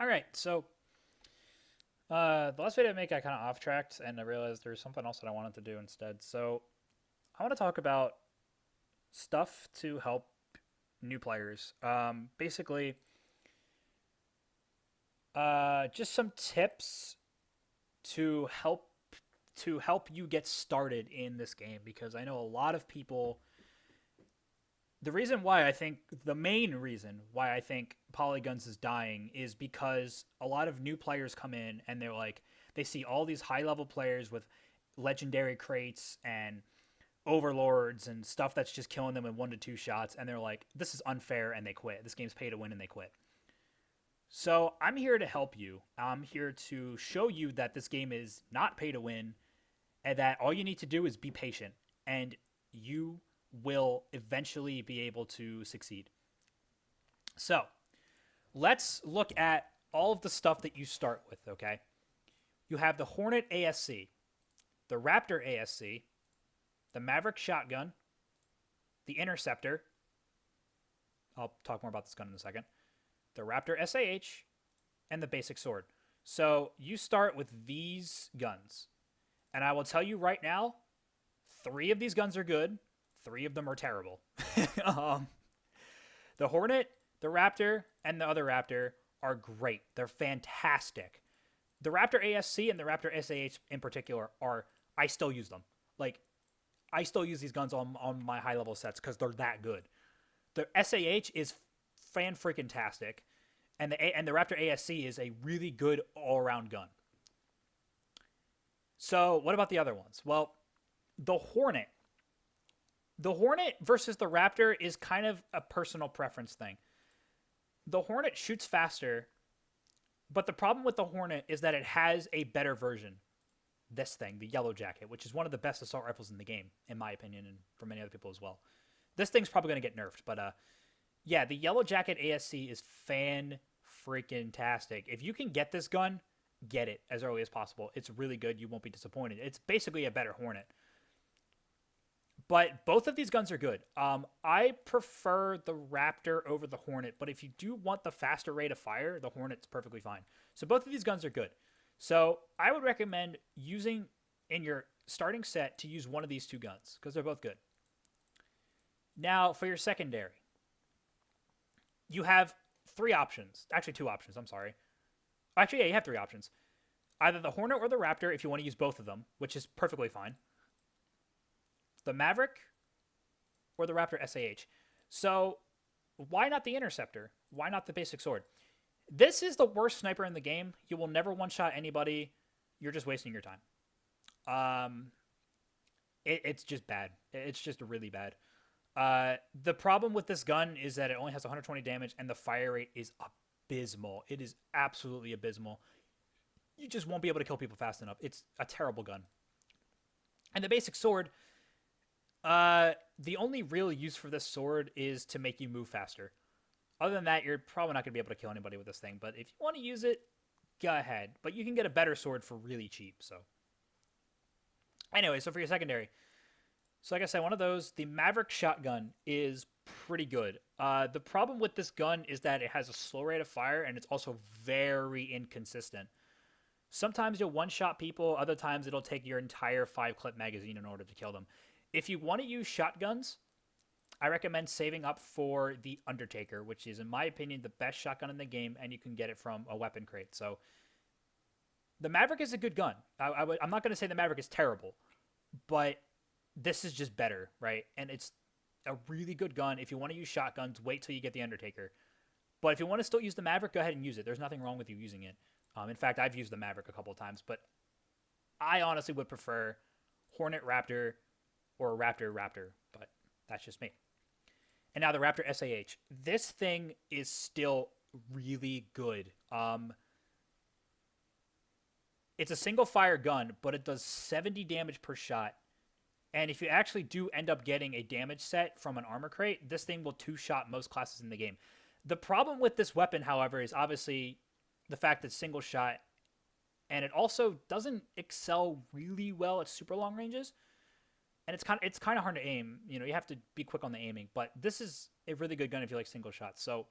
All right, so the last video I make, I kind of off tracked, and I realized there's something else that I wanted to do instead. So I want to talk about stuff to help new players. Basically, just some tips to help you get started in this game because I know a lot of people. The main reason why I think Polyguns is dying is because a lot of new players come in and they see all these high level players with legendary crates and overlords and stuff that's just killing them in 1 to 2 shots, and they're like, this is unfair, and they quit. This game's pay to win, and they quit. So I'm here to help you. I'm here to show you that this game is not pay to win, and that all you need to do is be patient, and you will eventually be able to succeed. So let's look at all of the stuff that you start with, okay? You have the Hornet ASC, the Raptor ASC, the Maverick Shotgun, the Interceptor. I'll talk more about this gun in a second. The Raptor SAH, and the basic sword. So you start with these guns. And I will tell you right now, 3 of these guns are good. 3 of them are terrible. The Hornet, the Raptor, and the other Raptor are great. They're fantastic. The Raptor ASC and the Raptor SAH in particular I still use them. Like, I still use these guns on my high level sets because they're that good. The SAH is fan-freaking-tastic, and the Raptor ASC is a really good all-around gun. So what about the other ones? Well, the Hornet versus the Raptor is kind of a personal preference thing. The Hornet shoots faster, but the problem with the Hornet is that it has a better version. This thing, the Yellowjacket, which is one of the best assault rifles in the game, in my opinion, and for many other people as well. This thing's probably going to get nerfed, but yeah, the Yellowjacket ASC is fan-freaking-tastic. If you can get this gun, get it as early as possible. It's really good. You won't be disappointed. It's basically a better Hornet. But both of these guns are good. I prefer the Raptor over the Hornet, but if you do want the faster rate of fire, the Hornet's perfectly fine. So both of these guns are good. So I would recommend using in your starting set to use one of these 2 guns because they're both good. Now for your secondary, you have 3 options. Actually, 2 options. I'm sorry. Actually, yeah, you have 3 options. Either the Hornet or the Raptor if you want to use both of them, which is perfectly fine. The Maverick or the Raptor SAH. So why not the Interceptor? Why not the basic sword? This is the worst sniper in the game. You will never one-shot anybody. You're just wasting your time. It's just bad. It's just really bad. The problem with this gun is that it only has 120 damage, and the fire rate is abysmal. It is absolutely abysmal. You just won't be able to kill people fast enough. It's a terrible gun. And the basic sword, the only real use for this sword is to make you move faster. Other than that, you're probably not going to be able to kill anybody with this thing. But if you want to use it, go ahead. But you can get a better sword for really cheap. So anyway, so for your secondary. So like I said, one of those, the Maverick Shotgun is pretty good. The problem with this gun is that it has a slow rate of fire, and it's also very inconsistent. Sometimes you'll one-shot people. Other times it'll take your entire 5-clip magazine in order to kill them. If you want to use shotguns, I recommend saving up for the Undertaker, which is, in my opinion, the best shotgun in the game, and you can get it from a weapon crate. So the Maverick is a good gun. I'm not going to say the Maverick is terrible, but this is just better, right? And it's a really good gun. If you want to use shotguns, wait till you get the Undertaker. But if you want to still use the Maverick, go ahead and use it. There's nothing wrong with you using it. In fact, I've used the Maverick a couple of times, but I honestly would prefer Hornet Raptor or Raptor, but that's just me. And now the Raptor SAH. This thing is still really good. It's a single fire gun, but it does 70 damage per shot. And if you actually do end up getting a damage set from an armor crate, this thing will 2-shot most classes in the game. The problem with this weapon, however, is obviously the fact that single shot, and it also doesn't excel really well at super long ranges. And it's kind of hard to aim. You know, you have to be quick on the aiming. But this is a really good gun if you like single shots. So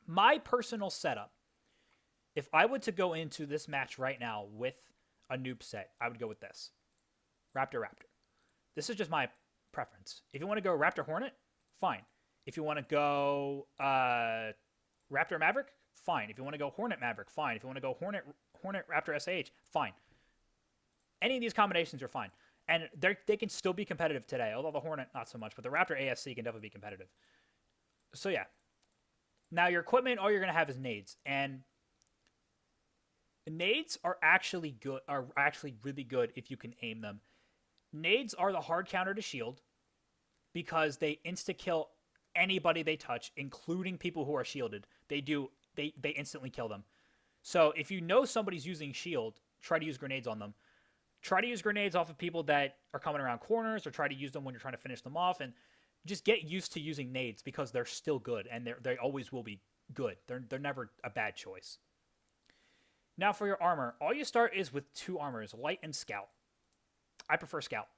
my personal setup if I would to go into this match right now with a noob set, I would go with this. Raptor. This is just my preference. If you want to go Raptor Hornet, fine. If you want to go Raptor Maverick, fine. If you want to go Hornet Maverick, fine. If you want to go Hornet Raptor SAH, fine. Any of these combinations are fine. And they can still be competitive today, although the Hornet, not so much. But the Raptor ASC can definitely be competitive. So, yeah. Now, your equipment, all you're going to have is nades. And nades are actually really good if you can aim them. Nades are the hard counter to shield because they insta-kill anybody they touch, including people who are shielded. They instantly kill them. So if you know somebody's using shield, try to use grenades on them. Try to use grenades off of people that are coming around corners, or try to use them when you're trying to finish them off, and just get used to using nades because they're still good, and they always will be good. They're never a bad choice. Now for your armor, all you start is with 2 armors, Light and Scout. I prefer Scout.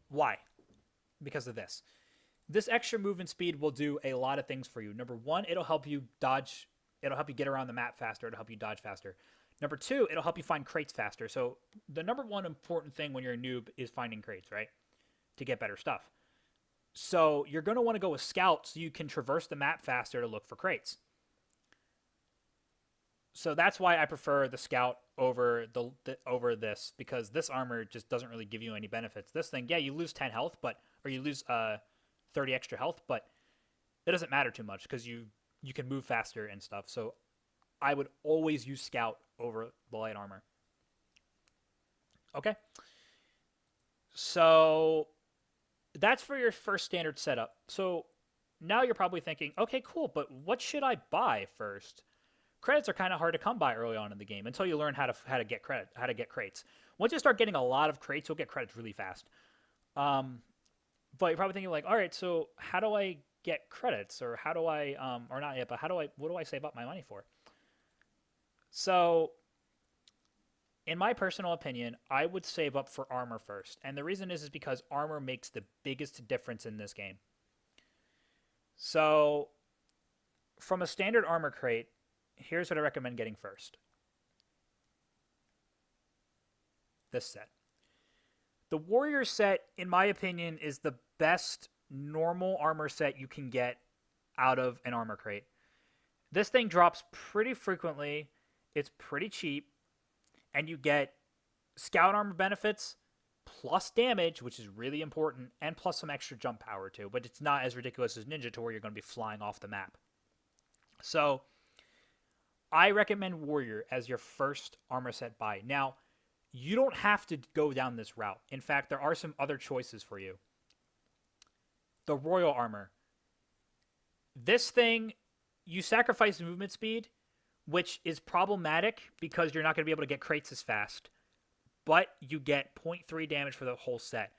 Why? Because of this. This extra movement speed will do a lot of things for you. Number 1, it'll help you dodge. It'll help you get around the map faster. It'll help you dodge faster. Number 2, it'll help you find crates faster. So the number 1 important thing when you're a noob is finding crates, right? To get better stuff. So you're going to want to go with Scout so you can traverse the map faster to look for crates. So that's why I prefer the Scout over over this, because this armor just doesn't really give you any benefits. This thing, yeah, you lose 10 health, or you lose 30 extra health, but it doesn't matter too much because you can move faster and stuff. So I would always use Scout over the light armor. Okay. So that's for your first standard setup. So now you're probably thinking, okay, cool, but what should I buy first? Credits are kind of hard to come by early on in the game until you learn how to get crates. Once you start getting a lot of crates, you'll get credits really fast. But you're probably thinking like, all right, so how do I get credits, or how do I, or not yet, but what do I save up my money for? So, in my personal opinion, I would save up for armor first, and the reason is because armor makes the biggest difference in this game. So, from a standard armor crate, here's what I recommend getting first. This set. The Warrior set, in my opinion, is the best normal armor set you can get out of an armor crate. This thing drops pretty frequently. It's pretty cheap. And you get Scout armor benefits plus damage, which is really important, and plus some extra jump power too. But it's not as ridiculous as Ninja to where you're going to be flying off the map. So I recommend Warrior as your first armor set buy. Now, you don't have to go down this route. In fact, there are some other choices for you. The Royal Armor. This thing, you sacrifice movement speed, which is problematic because you're not going to be able to get crates as fast. But you get 0.3 damage for the whole set.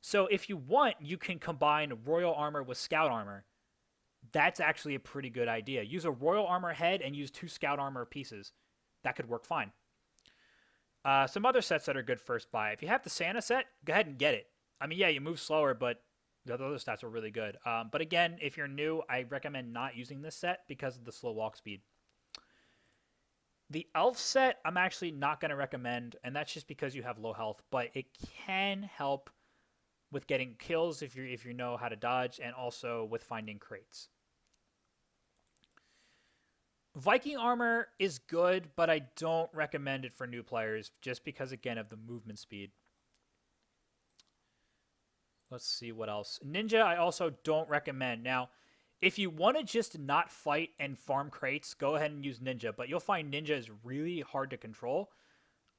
So if you want, you can combine Royal Armor with Scout Armor. That's actually a pretty good idea. Use a Royal Armor head and use 2 Scout Armor pieces. That could work fine. Some other sets that are good first buy. If you have the Santa set, go ahead and get it. I mean, yeah, you move slower, but the other stats are really good. But again, if you're new, I recommend not using this set because of the slow walk speed. The Elf set, I'm actually not going to recommend, and that's just because you have low health, but it can help with getting kills if you know how to dodge, and also with finding crates. Viking armor is good, but I don't recommend it for new players just because, again, of the movement speed. Let's see what else. Ninja, I also don't recommend. Now, if you want to just not fight and farm crates, go ahead and use Ninja, but you'll find Ninja is really hard to control.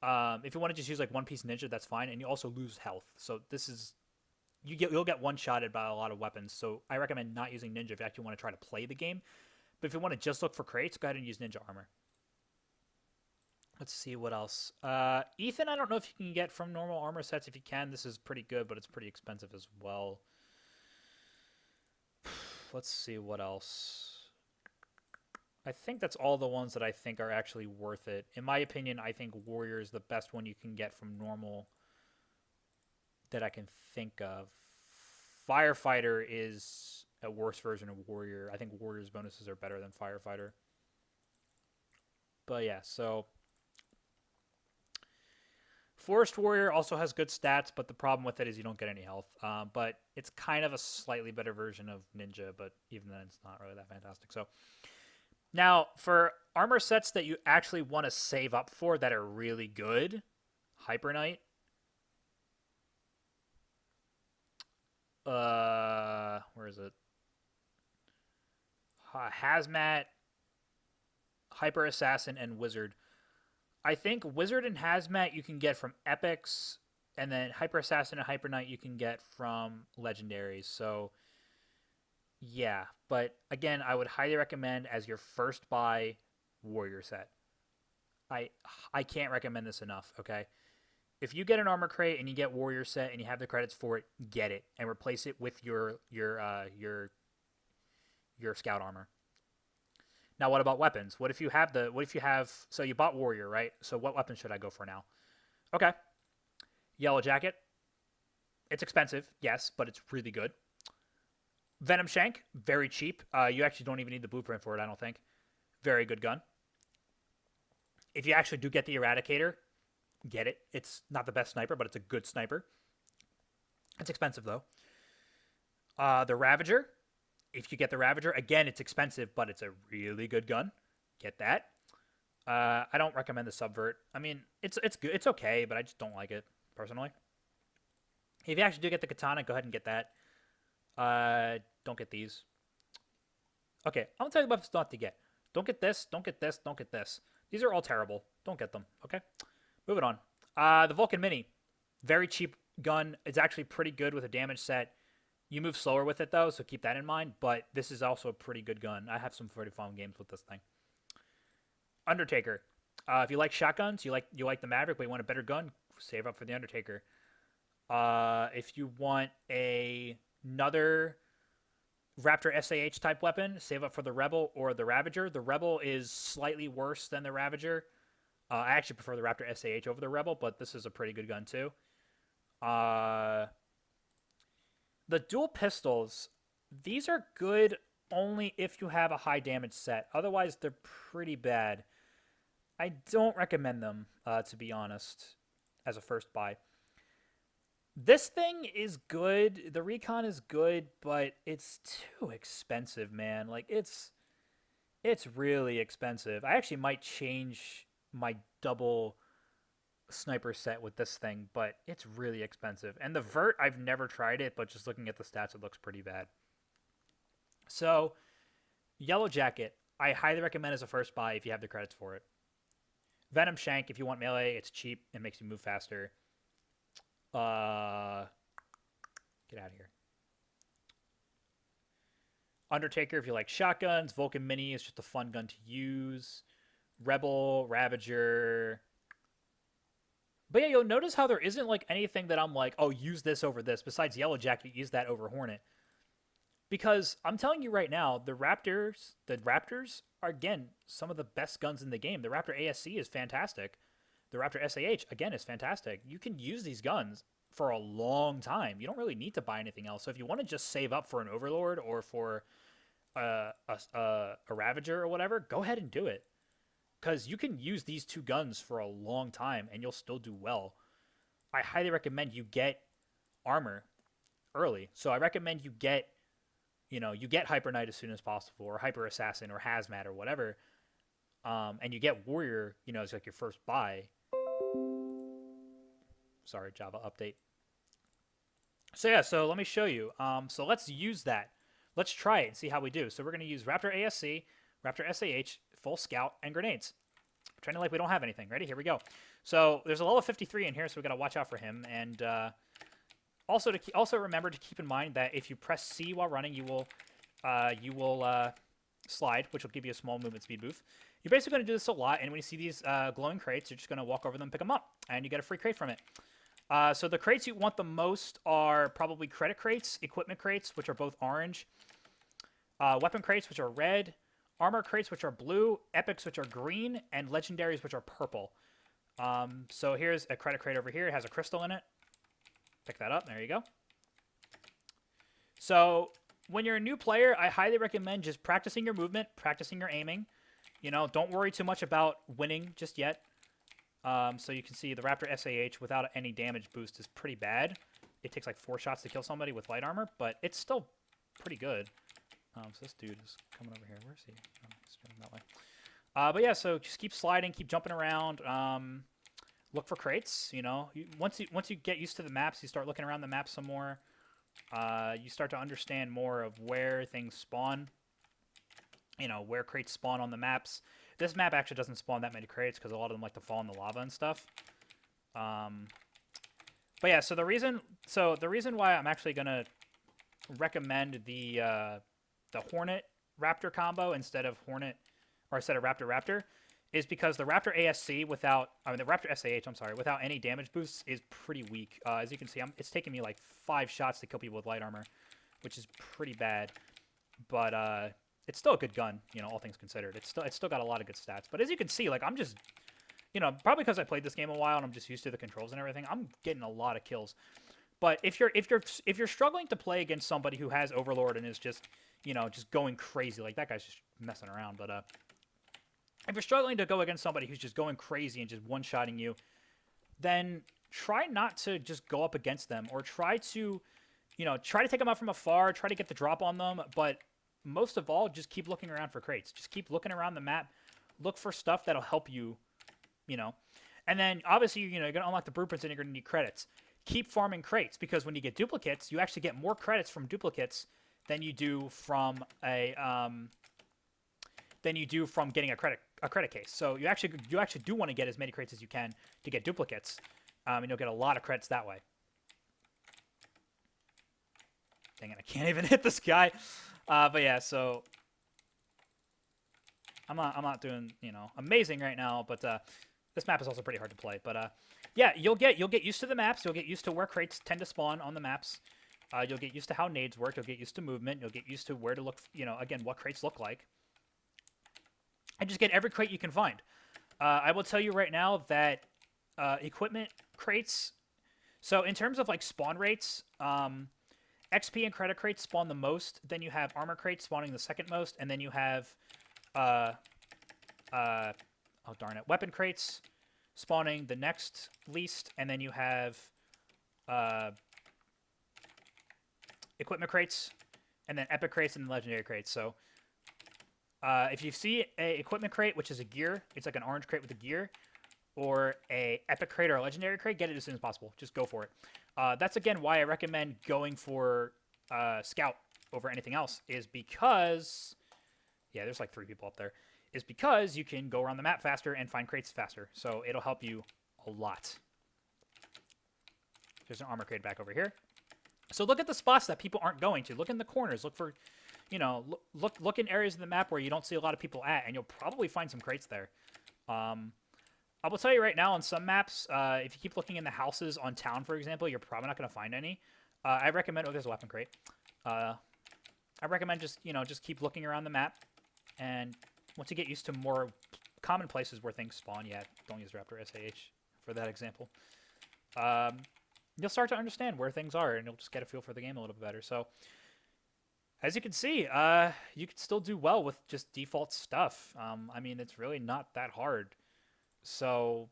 If you want to just use like one-piece Ninja, that's fine, and you also lose health. So this is... You'll get one-shotted by a lot of weapons, so I recommend not using Ninja if you actually want to try to play the game. But if you want to just look for crates, go ahead and use Ninja Armor. Let's see what else. Ethan, I don't know if you can get from normal armor sets. If you can, this is pretty good, but it's pretty expensive as well. Let's see what else. I think that's all the ones that I think are actually worth it. In my opinion, I think Warrior is the best one you can get from normal that I can think of. Firefighter is a worse version of Warrior. I think Warrior's bonuses are better than Firefighter. But yeah, so Forest Warrior also has good stats, but the problem with it is you don't get any health. But it's kind of a slightly better version of Ninja, but even then it's not really that fantastic. So now for armor sets that you actually want to save up for that are really good, Hyper Knight. Where is it? Hazmat, Hyper Assassin, and Wizard. I think Wizard and Hazmat you can get from epics, and then Hyper Assassin and Hyper Knight you can get from legendaries. So yeah, but again, I would highly recommend as your first buy warrior set. I can't recommend this enough, okay? If you get an armor crate and you get warrior set and you have the credits for it, get it and replace it with your scout armor. Now, what about weapons? What if you have so you bought warrior, right? So what weapon should I go for now? Okay. Yellowjacket. It's expensive, yes, but it's really good. Venom Shank, very cheap. You actually don't even need the blueprint for it, I don't think. Very good gun. If you actually do get the Eradicator, get it. It's not the best sniper, but it's a good sniper. It's expensive, though. The Ravager. If you get the Ravager, again, it's expensive, but it's a really good gun. Get that. I don't recommend the Subvert. I mean, it's good. It's okay, but I just don't like it, personally. If you actually do get the Katana, go ahead and get that. Don't get these. Okay, I'm going to tell you what's not to get. Don't get this, don't get this, don't get this. These are all terrible. Don't get them, okay? Moving on. The Vulcan Mini. Very cheap gun. It's actually pretty good with a damage set. You move slower with it, though, so keep that in mind. But this is also a pretty good gun. I have some pretty fun games with this thing. Undertaker. If you like shotguns, you like the Maverick, but you want a better gun, save up for the Undertaker. If you want another Raptor SAH type weapon, save up for the Rebel or the Ravager. The Rebel is slightly worse than the Ravager. I actually prefer the Raptor SAH over the Rebel, but this is a pretty good gun too. The dual pistols, these are good only if you have a high damage set. Otherwise, they're pretty bad. I don't recommend them, to be honest, as a first buy. This thing is good. The Recon is good, but it's too expensive, man. Like, it's really expensive. I actually might change my double sniper set with this thing, but it's really expensive. And the Vert, I've never tried it, but just looking at the stats, it looks pretty bad. So, Yellowjacket, I highly recommend as a first buy if you have the credits for it. Venom Shank, if you want melee, it's cheap. It makes you move faster. Get out of here. Undertaker, if you like shotguns. Vulcan Mini is just a fun gun to use. Rebel, Ravager. But yeah, you'll notice how there isn't like anything that I'm like, oh, use this over this. Besides Yellowjacket, use that over Hornet. Because I'm telling you right now, the Raptors are, again, some of the best guns in the game. The Raptor ASC is fantastic. The Raptor SAH, again, is fantastic. You can use these guns for a long time. You don't really need to buy anything else. So if you want to just save up for an Overlord or for a Ravager or whatever, go ahead and do it. Because you can use these two guns for a long time and you'll still do well. I highly recommend you get armor early. So I recommend you get, you get Hyper Knight as soon as possible, or Hyper Assassin or Hazmat or whatever. And you get Warrior, as like your first buy. Sorry, Java update. So yeah, so let me show you. So let's use that. Let's try it and see how we do. So we're going to use Raptor ASC, Raptor SAH, Full Scout, and Grenades. Pretending like we don't have anything. Ready? Here we go. So there's a level 53 in here, so we got to watch out for him. And also remember to keep in mind that if you press C while running, you will slide, which will give you a small movement speed boost. You're basically going to do this a lot, and when you see these glowing crates, you're just going to walk over them, pick them up, and you get a free crate from it. So the crates you want the most are probably credit crates, equipment crates, which are both orange, weapon crates, which are red, armor crates, which are blue, epics, which are green, and legendaries, which are purple. So here's a credit crate over here. It has a crystal in it. Pick that up. There you go. So when you're a new player, I highly recommend just practicing your movement, practicing your aiming, You know, don't worry too much about winning just yet. So you can see the Raptor SAH without any damage boost is pretty bad. It takes like 4 shots to kill somebody with light armor, but it's still pretty good. So this dude is coming over here. Where is he? Oh, he's going that way. But yeah, so just keep sliding, keep jumping around. Look for crates. You know, once you get used to the maps, you start looking around the map some more. You start to understand more of where things spawn. You know, where crates spawn on the maps. This map actually doesn't spawn that many crates because a lot of them like to fall in the lava and stuff. But yeah, so the reason why I'm actually gonna recommend the Hornet Raptor combo instead of Raptor Raptor is because the Raptor ASC the Raptor SAH, I'm sorry, without any damage boosts is pretty weak. As you can see, it's taking me like 5 shots to kill people with light armor, which is pretty bad. But it's still a good gun, you know, all things considered. It's still got a lot of good stats. But as you can see, like, I'm just, you know, probably because I played this game a while and I'm just used to the controls and everything, I'm getting a lot of kills. But if you're struggling to play against somebody who has Overlord and is just, you know, just going crazy, like that guy's just messing around, but if you're struggling to go against somebody who's just going crazy and just one-shotting you, then try not to just go up against them, or try to take them out from afar, try to get the drop on them, but most of all, just keep looking around for crates. Just keep looking around the map. Look for stuff that'll help you, you know. And then, obviously, you know, you're going to unlock the blueprints and you're going to need credits. Keep farming crates, because when you get duplicates, you actually get more credits from duplicates than you do from getting a credit case. So you actually do want to get as many crates as you can to get duplicates, and you'll get a lot of credits that way. Dang it, I can't even hit this guy. But yeah, so I'm not doing, you know, amazing right now, but this map is also pretty hard to play. But yeah, you'll get used to the maps. You'll get used to where crates tend to spawn on the maps. You'll get used to how nades work. You'll get used to movement. You'll get used to where to look, you know, again, what crates look like. And just get every crate you can find. I will tell you right now that equipment crates, so in terms of like spawn rates, XP and credit crates spawn the most, then you have armor crates spawning the second most, and then you have weapon crates spawning the next least, and then you have equipment crates, and then epic crates, and then legendary crates. So if you see a equipment crate, which is a gear, it's like an orange crate with a gear, or a epic crate or a legendary crate, get it as soon as possible. Just go for it. That's, again, why I recommend going for Scout over anything else, is because, yeah, there's like 3 people up there, is because you can go around the map faster and find crates faster. So it'll help you a lot. There's an armor crate back over here. So look at the spots that people aren't going to. Look in the corners. Look for, you know, look in areas of the map where you don't see a lot of people at, and you'll probably find some crates there. I will tell you right now, on some maps, if you keep looking in the houses on town, for example, you're probably not going to find any. I recommend, oh, there's a weapon crate. I recommend just keep looking around the map, and once you get used to more common places where things spawn, yeah, don't use Raptor SAH for that example. You'll start to understand where things are, and you'll just get a feel for the game a little bit better. So, as you can see, you can still do well with just default stuff. I mean, it's really not that hard. So,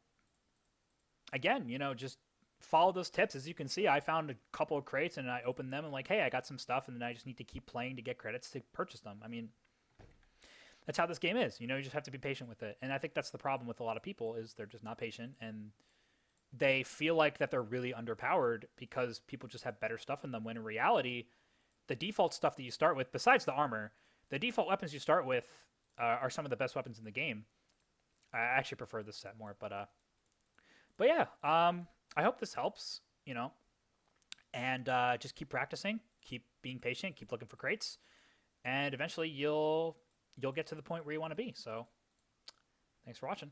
again, you know, just follow those tips. As you can see, I found a couple of crates, and I opened them, and like, hey, I got some stuff, and then I just need to keep playing to get credits to purchase them. I mean, that's how this game is. You know, you just have to be patient with it. And I think that's the problem with a lot of people, is they're just not patient, and they feel like that they're really underpowered because people just have better stuff in them, when in reality, the default stuff that you start with, besides the armor, the default weapons you start with are some of the best weapons in the game. I actually prefer this set more, but yeah, I hope this helps, you know, and just keep practicing, keep being patient, keep looking for crates, and eventually you'll get to the point where you want to be. So thanks for watching.